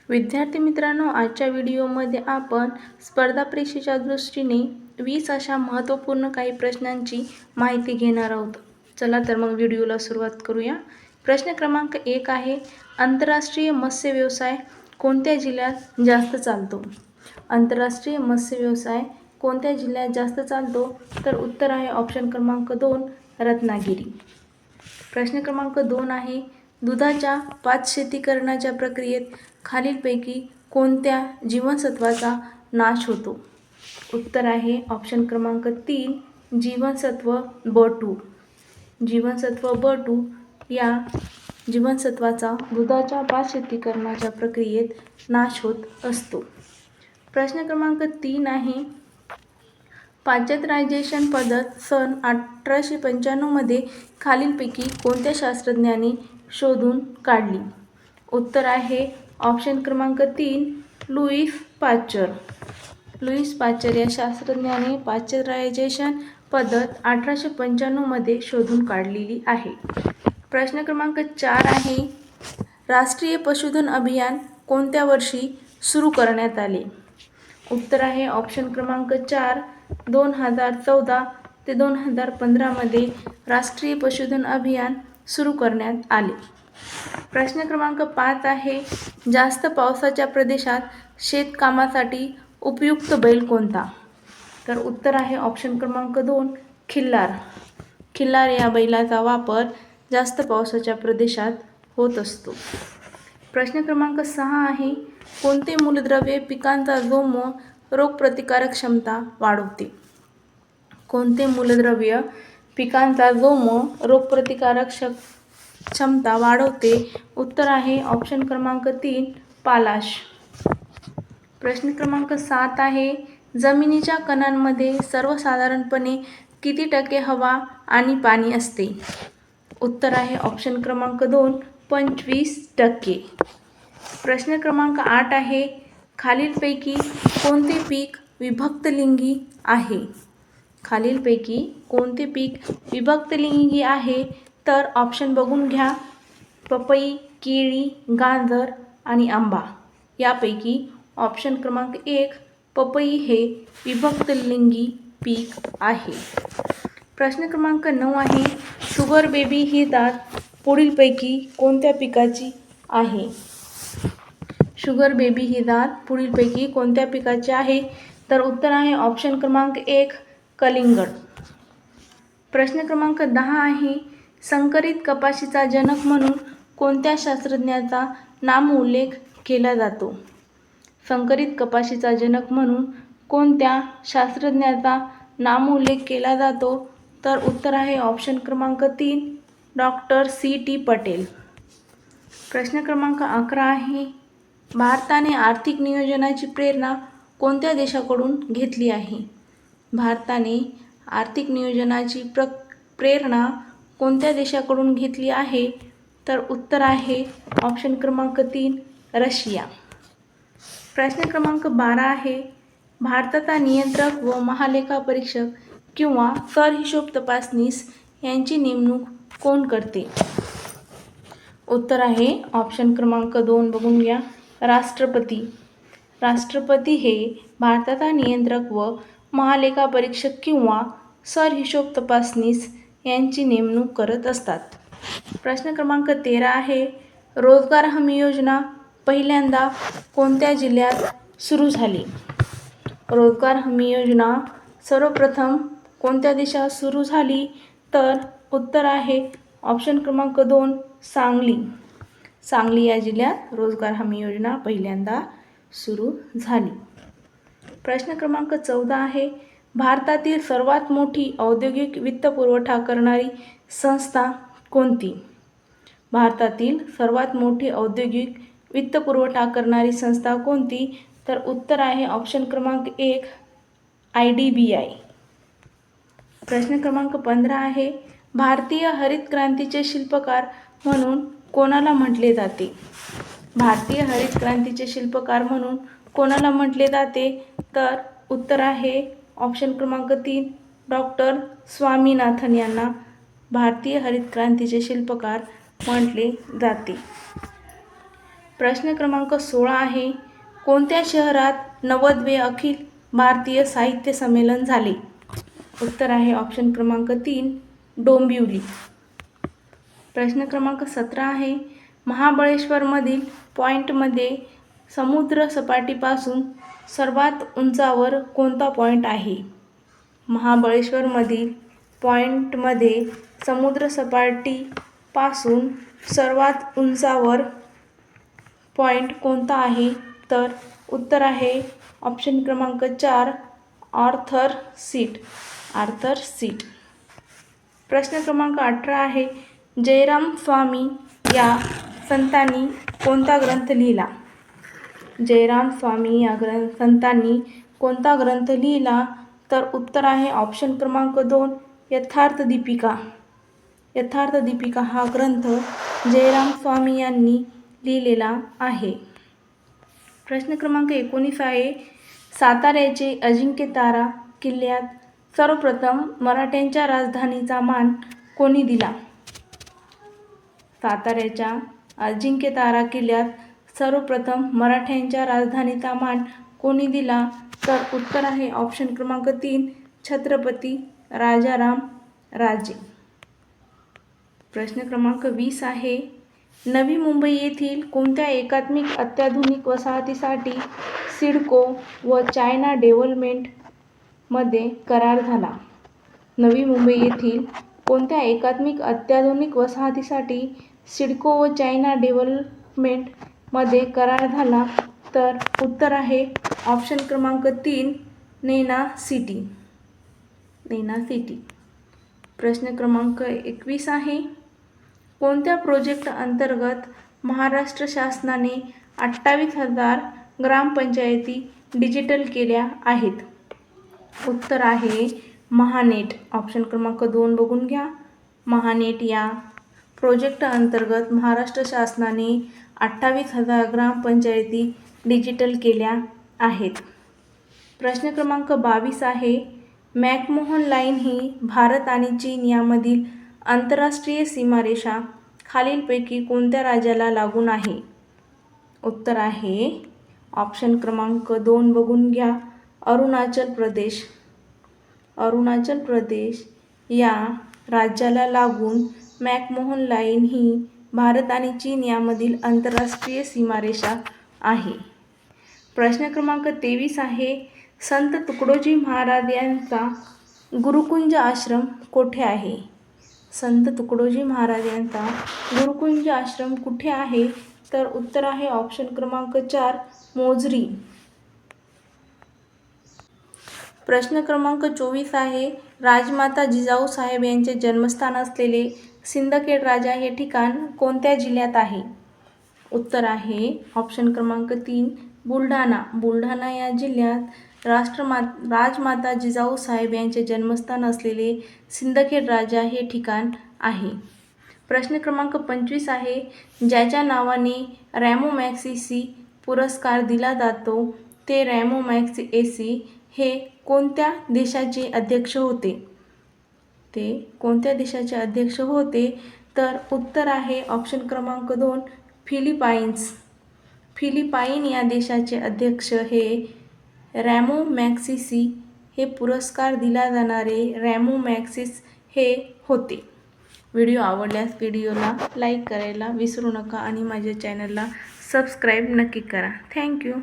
विद्यार्थी मित्रांनो, आजच्या व्हिडिओमध्ये आपण स्पर्धा परीक्षेच्या दृष्टीने 20 अशा महत्त्वपूर्ण काही प्रश्नांची माहिती घेणार आहोत. चला तर मग व्हिडिओला सुरुवात करूया. प्रश्न क्रमांक 1 आहे, आंतरराष्ट्रीय मत्स्य व्यवसाय कोणत्या जिल्ह्यात जास्त चालतो? आंतरराष्ट्रीय मत्स्य व्यवसाय कोणत्या जिल्ह्यात जास्त चालतो? तर उत्तर आहे ऑप्शन क्रमांक 2, रत्नागिरी. प्रश्न क्रमांक 2 आहे, दुधाच्या पाचशेतीकरणाच्या प्रक्रियेत खालीलपैकी कोणत्या जीवनसत्वाचा नाश होतो? उत्तर आहे ऑप्शन क्रमांक 3, जीवनसत्व B2. जीवनसत्व B2 या जीवनसत्वाचा दुधाच्या पाचशेतीकरणाच्या प्रक्रियेत नाश होत असतो. प्रश्न क्रमांक 3 आहे, पाश्चरायझेशन पद्धत सन 1895 मध्ये खालीलपैकी कोणत्या शास्त्रज्ञाने शोधून काढली? उत्तर आहे ऑप्शन क्रमांक 3, लुईस पाश्चर. लुईस पाश्चर या शास्त्रज्ञाने पाश्चरायझेशन पद्धत 1895 मध्ये शोधून काढलेली आहे. प्रश्न क्रमांक 4 आहे, राष्ट्रीय पशुधन अभियान कोणत्या वर्षी सुरू करण्यात आले? उत्तर आहे ऑप्शन क्रमांक 4, 2014 ते 2015 मध्ये राष्ट्रीय पशुधन अभियान सुरू करण्यात आले. प्रश्न क्रमांक 5 आहे, जास्त पावसाच्या प्रदेशात शेतकामासाठी उपयुक्त बैल कोणता? तर उत्तर आहे ऑप्शन क्रमांक 2, खिल्लार. खिल्लार या बैलाचा वापर जास्त पावसाच्या प्रदेशात होत असतो. प्रश्न क्रमांक 6 आहे, कोणते मूलद्रव्य पिकांचा जोम व रोगप्रतिकारक क्षमता वाढवते? कोणते मूलद्रव्य पिकांचा जोम व रोगप्रतिकारक क्षमता वाढवते? उत्तर आहे ऑप्शन क्रमांक 3, पालाश. प्रश्न क्रमांक 7 आहे, जमिनीच्या कणांमध्ये सर्वसाधारणपणे किती टक्के हवा आणि पाणी असते? उत्तर आहे ऑप्शन क्रमांक 2, 25%. प्रश्न क्रमांक 8 आहे, खालीलपैकी कोणते पीक विभक्तलिंगी आहे? खालीलपैकी कोणते पीक विभक्तलिंगी आहे? तर ऑप्शन बघून घ्या, पपई, केळी, गाजर आणि आंबा. यापैकी ऑप्शन क्रमांक 1 पपई हे विभक्तलिंगी पीक आहे. प्रश्न क्रमांक 9 आहे, शुगर बेबी ही जात पुढीलपैकी कोणत्या पिकाची आहे? शुगर बेबी ही जात पुढीलपैकी कोणत्या पिकाची आहे? तर उत्तर आहे ऑप्शन क्रमांक 1, कलिंगड. प्रश्न क्रमांक 10 आहे, संकरित कपाशीचा जनक म्हणून कोणत्या शास्त्रज्ञाचा नामोल्लेख केला जातो? संकरित कपाशीचा जनक म्हणून कोणत्या शास्त्रज्ञाचा नामोल्लेख केला जातो? तर उत्तर आहे ऑप्शन क्रमांक 3, डॉक्टर C.T. पटेल. प्रश्न क्रमांक 11 आहे, भारताने आर्थिक नियोजनाची प्रेरणा कोणत्या देशाकडून घेतली आहे? भारताने आर्थिक नियोजनाची प्रेरणा कोणत्या देशाकडून घेतली आहे? तर उत्तर आहे ऑप्शन क्रमांक 3, रशिया. प्रश्न क्रमांक 12 आहे, भारताचा नियंत्रक व महालेखापरीक्षक किंवा सरहिशोब तपासनीस यांची नेमणूक कोण करते? उत्तर आहे ऑप्शन क्रमांक 2 बघून घ्या, राष्ट्रपती. राष्ट्रपती हे भारताचा नियंत्रक व महालेखापरीक्षक किंवा सरहिशोब तपासनीस यांची नेमणूक करत असतात. प्रश्न क्रमांक 13 आहे, रोजगार हमी योजना पहिल्यांदा कोणत्या जिल्ह्यात सुरू झाली? रोजगार हमी योजना सर्वप्रथम कोणत्या देशात सुरू झाली? तर उत्तर आहे ऑप्शन क्रमांक 2, सांगली. सांगली या जिल्ह्यात रोजगार हमी योजना पहिल्यांदा सुरू झाली. प्रश्न क्रमांक 14 आहे, भारतातील सर्वात मोठी औद्योगिक वित्तपुरवठा करणारी संस्था कोणती? भारतातील सर्वात मोठी औद्योगिक वित्तपुरवठा करणारी संस्था कोणती? तर उत्तर आहे ऑप्शन क्रमांक 1, IDBI. प्रश्न क्रमांक 15 आहे, भारतीय हरित क्रांतीचे शिल्पकार म्हणून कोणाला म्हटले जाते? भारतीय हरित क्रांतीचे शिल्पकार म्हणून कोणाला म्हटले जाते? तर उत्तर आहे ऑप्शन क्रमांक 3, डॉक्टर स्वामीनाथन यांना भारतीय हरित क्रांतीचे शिल्पकार म्हटले जाते. प्रश्न क्रमांक 16 आहे, कोणत्या शहरात 90वे अखिल भारतीय साहित्य संमेलन झाले? उत्तर आहे ऑप्शन क्रमांक 3 डोंबिवली. प्रश्न क्रमांक 17 आहे, महाबळेश्वरमधील पॉईंटमध्ये समुद्र सपाटीपासून सर्वात उंचावर कोणता पॉईंट आहे? महाबळेश्वरमधील पॉईंटमध्ये समुद्र सपाटीपासून सर्वात उंचावर पॉईंट कोणता आहे? तर उत्तर आहे ऑप्शन क्रमांक 4 आर्थर सीट. प्रश्न क्रमांक 18 आहे, जयराम स्वामी या संतांनी कोणता ग्रंथ लिहिला? जयराम स्वामी या संतांनी कोणता ग्रंथ लिहिला? तर उत्तर आहे ऑप्शन क्रमांक 2 यथार्थ दीपिका हा ग्रंथ जयराम स्वामी यांनी लिहिलेला आहे. प्रश्न क्रमांक 19 आहे, साताऱ्याचे अजिंक्यतारा किल्ल्यात सर्वप्रथम मराठ्यांच्या राजधानीचा मान कोणी दिला? साताऱ्याच्या अजिंक्यतारा किल्ल्यात सर्वप्रथम मराठ्यांच्या राजधानीचा मान कोणी दिला? तर उत्तर आहे ऑप्शन क्रमांक 3 छत्रपती राजाराम राजे. प्रश्न क्रमांक 20 आहे, नवी मुंबई येथील कोणत्या एकात्मिक अत्याधुनिक वसाहतीसाठी सिडको व चायना डेव्हलपमेंट मध्ये करार झाला? नवी मुंबई येथील कोणत्या एकात्मिक अत्याधुनिक वसाहतीसाठी सिडको व चायना डेव्हलपमेंट मध्ये करार झाला? तर उत्तर आहे ऑप्शन क्रमांक 3 नैना सिटी. प्रश्न क्रमांक 21 आहे, कोणत्या प्रोजेक्ट अंतर्गत महाराष्ट्र शासनाने 28,000 ग्रामपंचायती डिजिटल केल्या आहेत? उत्तर आहे महानेट. ऑप्शन क्रमांक 2 बघून घ्या. महानेट या प्रोजेक्ट अंतर्गत महाराष्ट्र शासनाने 28,000 ग्रामपंचायती डिजिटल केल्या आहेत. प्रश्न क्रमांक 22 आहे, मॅकमोहन लाईन ही भारत आणि चीन यामधील आंतरराष्ट्रीय सीमारेषा खालीलपैकी कोणत्या राज्याला लागून आहे? उत्तर आहे ऑप्शन क्रमांक 2 बघून घ्या. अरुणाचल प्रदेश या राज्याला लागून मॅकमोहन लाईन ही भारत आणि चीन यामधील आंतरराष्ट्रीय सीमारेषा आहे. प्रश्न क्रमांक 23 आहे, संत तुकडोजी महाराज यांचा गुरुकुंज आश्रम कोठे आहे? संत तुकडोजी महाराज यांचा गुरुकुंज आश्रम कुठे आहे? तर उत्तर आहे ऑप्शन क्रमांक 4 मोझरी. प्रश्न क्रमांक 24 आहे, राजमाता जिजाऊ साहेब यांचे जन्मस्थान असलेले सिंदखेड राजा हे ठिकाण कोणत्या जिल्ह्यात आहे? उत्तर आहे ऑप्शन क्रमांक 3 बुलढाणा या जिल्ह्यात राजमाता जिजाऊ साहेब यांचे जन्मस्थान असलेले सिंदखेड राजा हे ठिकाण आहे. प्रश्न क्रमांक 25 आहे, ज्याच्या नावाने रॅमो मॅग्सेसे पुरस्कार दिला जातो ते रॅमो मॅग्सेसे हे कोणत्या देशाचे अध्यक्ष होते? तर उत्तर आहे ऑप्शन क्रमांक 2 फिलिपाईन या देशाचे अध्यक्ष हे रॅमो मॅग्सेसे हे पुरस्कार दिला जाणारे रॅमो मॅग्सेसे हे होते. व्हिडिओ आवडल्यास व्हिडिओला लाईक करायला विसरू नका आणि माझ्या चॅनलला सबस्क्राईब नक्की करा. थँक्यू.